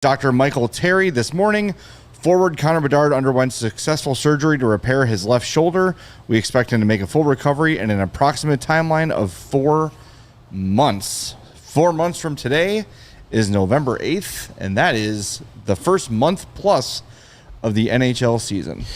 Dr. Michael Terry this morning. Forward Connor Bedard underwent successful surgery to repair his left shoulder. We expect him to make a full recovery in an approximate timeline of 4 months. 4 months from today is November 8th, and that is the first month plus of the NHL season.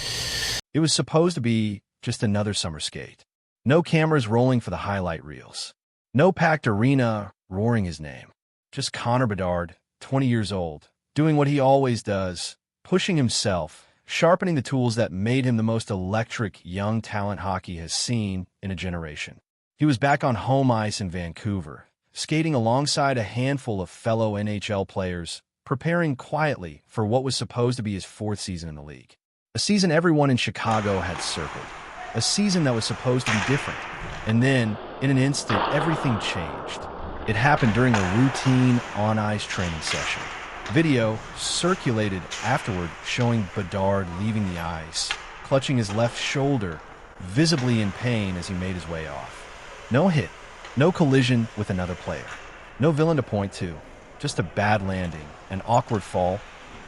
It was supposed to be just another summer skate. No cameras rolling for the highlight reels. No packed arena roaring his name. Just Connor Bedard, 20 years old, doing what he always does, pushing himself, sharpening the tools that made him the most electric young talent hockey has seen in a generation. He was back on home ice in Vancouver, skating alongside a handful of fellow NHL players, preparing quietly for what was supposed to be his 4th season in the league. A season everyone in Chicago had circled. A season that was supposed to be different. And then, in an instant, everything changed. It happened during a routine on-ice training session. Video circulated afterward showing Bedard leaving the ice, clutching his left shoulder, visibly in pain as he made his way off. No hit, no collision with another player, no villain to point to, just a bad landing, an awkward fall,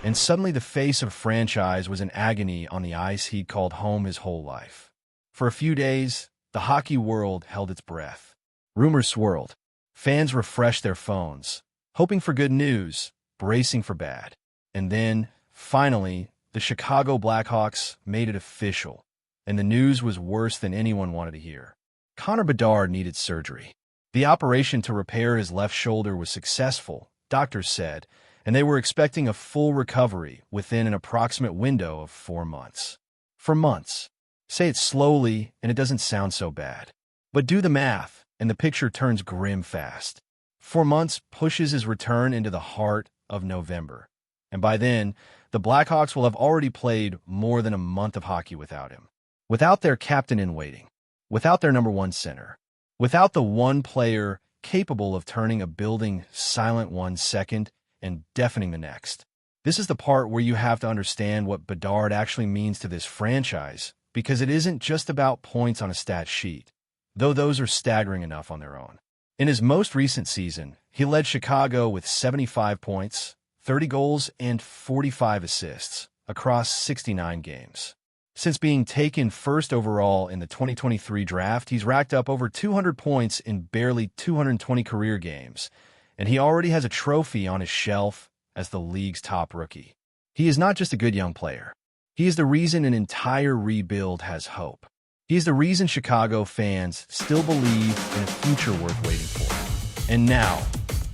and suddenly the face of franchise was in agony on the ice he'd called home his whole life. For a few days, the hockey world held its breath. Rumors swirled. Fans refreshed their phones, hoping for good news, bracing for bad. And then, finally, the Chicago Blackhawks made it official, and the news was worse than anyone wanted to hear. Connor Bedard needed surgery. The operation to repair his left shoulder was successful, doctors said, and they were expecting a full recovery within an approximate window of 4 months. 4 months. Say it slowly, and it doesn't sound so bad. But do the math, and the picture turns grim fast. 4 months pushes his return into the heart of November. And by then, the Blackhawks will have already played more than a month of hockey without him. Without their captain in waiting. Without their number one center. Without the one player capable of turning a building silent 1 second and deafening the next. This is the part where you have to understand what Bedard actually means to this franchise, because it isn't just about points on a stat sheet, though those are staggering enough on their own. In his most recent season, he led Chicago with 75 points, 30 goals, and 45 assists across 69 games. Since being taken first overall in the 2023 draft, he's racked up over 200 points in barely 220 career games, and he already has a trophy on his shelf as the league's top rookie. He is not just a good young player. He is the reason an entire rebuild has hope. He is the reason Chicago fans still believe in a future worth waiting for. And now,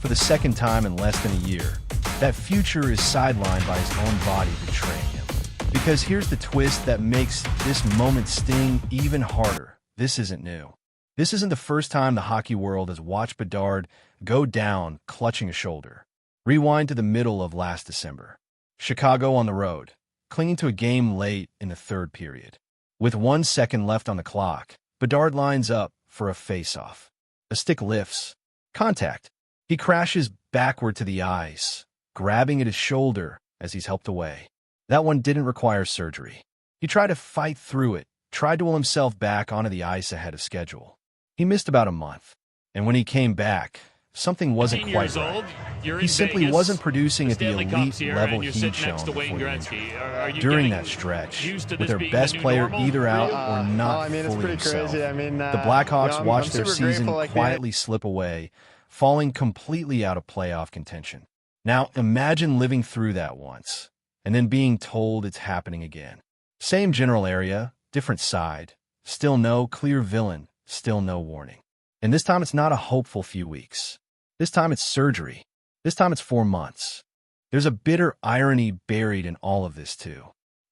for the second time in less than a year, that future is sidelined by his own body betraying him. Because here's the twist that makes this moment sting even harder. This isn't new. This isn't the first time the hockey world has watched Bedard go down clutching a shoulder. Rewind to the middle of last December. Chicago on the road, clinging to a game late in the 3rd period. With 1 second left on the clock, Bedard lines up for a face-off. A stick lifts. Contact. He crashes backward to the ice, grabbing at his shoulder as he's helped away. That one didn't require surgery. He tried to fight through it, tried to will himself back onto the ice ahead of schedule. He missed about a month, and when he came back, something wasn't quite right. He simply wasn't producing at the elite level he'd shown before the injury. During that stretch, with their best player either out or not fully himself, the Blackhawks watched their season quietly slip away, falling completely out of playoff contention. Now, imagine living through that once, and then being told it's happening again. Same general area, different side, still no clear villain, still no warning. And this time it's not a hopeful few weeks. This time it's surgery. This time it's 4 months. There's a bitter irony buried in all of this too.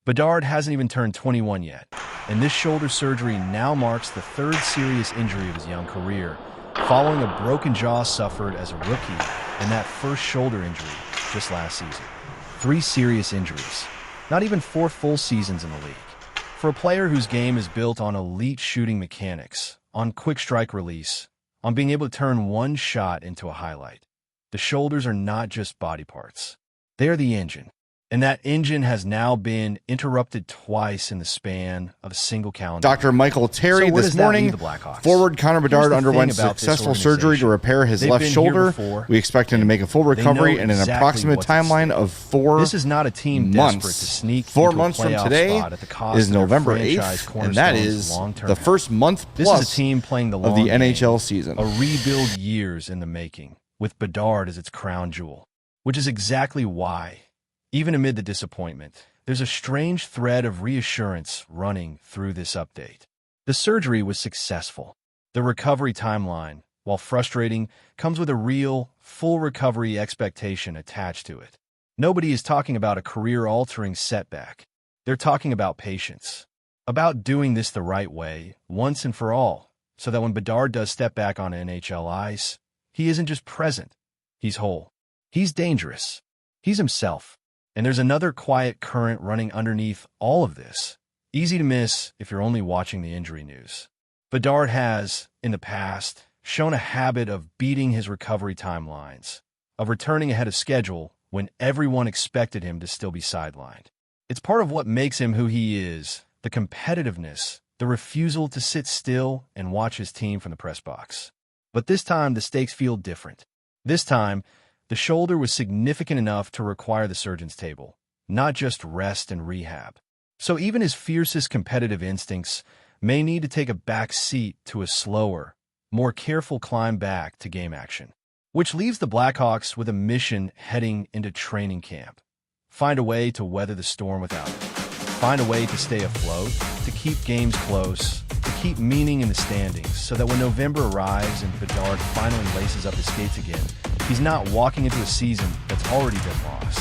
Bedard hasn't even turned 21 yet, and this shoulder surgery now marks the 3rd serious injury of his young career, following a broken jaw suffered as a rookie and that first shoulder injury just last season. 3 serious injuries, not even 4 full seasons in the league. For a player whose game is built on elite shooting mechanics, on quick strike release, on being able to turn one shot into a highlight, the shoulders are not just body parts. They are the engine. And that engine has now been interrupted twice in the span of a single calendar Dr. year. Michael Terry So where this does that morning. leave the Blackhawks? Forward Connor Here's Bedard the underwent thing about this successful surgery to organization. repair his They've left been here shoulder. before, We expect him to make a full they know recovery in an exactly approximate what's at timeline stake. of 4 This is not a team desperate to sneak Four into months a from playoff today spot at the cost is of their November franchise 8th, and that cornerstone's is long-term the health. first month This plus is a team playing the of long the game, NHL season. a rebuild years in the making, with Bedard as its crown jewel, which is exactly why, even amid the disappointment, there's a strange thread of reassurance running through this update. The surgery was successful. The recovery timeline, while frustrating, comes with a real, full recovery expectation attached to it. Nobody is talking about a career-altering setback. They're talking about patience, about doing this the right way, once and for all, so that when Bedard does step back on NHL ice, he isn't just present, he's whole. He's dangerous. He's himself. And there's another quiet current running underneath all of this. Easy to miss if you're only watching the injury news. Bedard has, in the past, shown a habit of beating his recovery timelines, of returning ahead of schedule when everyone expected him to still be sidelined. It's part of what makes him who he is, the competitiveness, the refusal to sit still and watch his team from the press box. But this time, the stakes feel different. This time, the shoulder was significant enough to require the surgeon's table, not just rest and rehab. So even his fiercest competitive instincts may need to take a back seat to a slower, more careful climb back to game action. Which leaves the Blackhawks with a mission heading into training camp. Find a way to weather the storm without it. Find a way to stay afloat, to keep games close, to keep meaning in the standings, so that when November arrives and Bedard finally laces up his skates again, he's not walking into a season that's already been lost.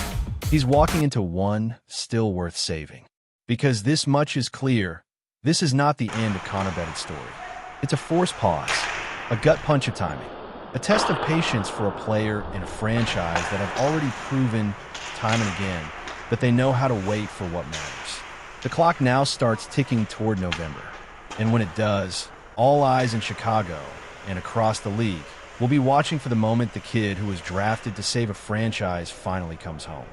He's walking into one still worth saving. Because this much is clear, this is not the end of Connor Bedards' story. It's a forced pause, a gut punch of timing, a test of patience for a player in a franchise that have already proven time and again that they know how to wait for what matters. The clock now starts ticking toward November, and when it does, all eyes in Chicago and across the league will be watching for the moment the kid who was drafted to save a franchise finally comes home.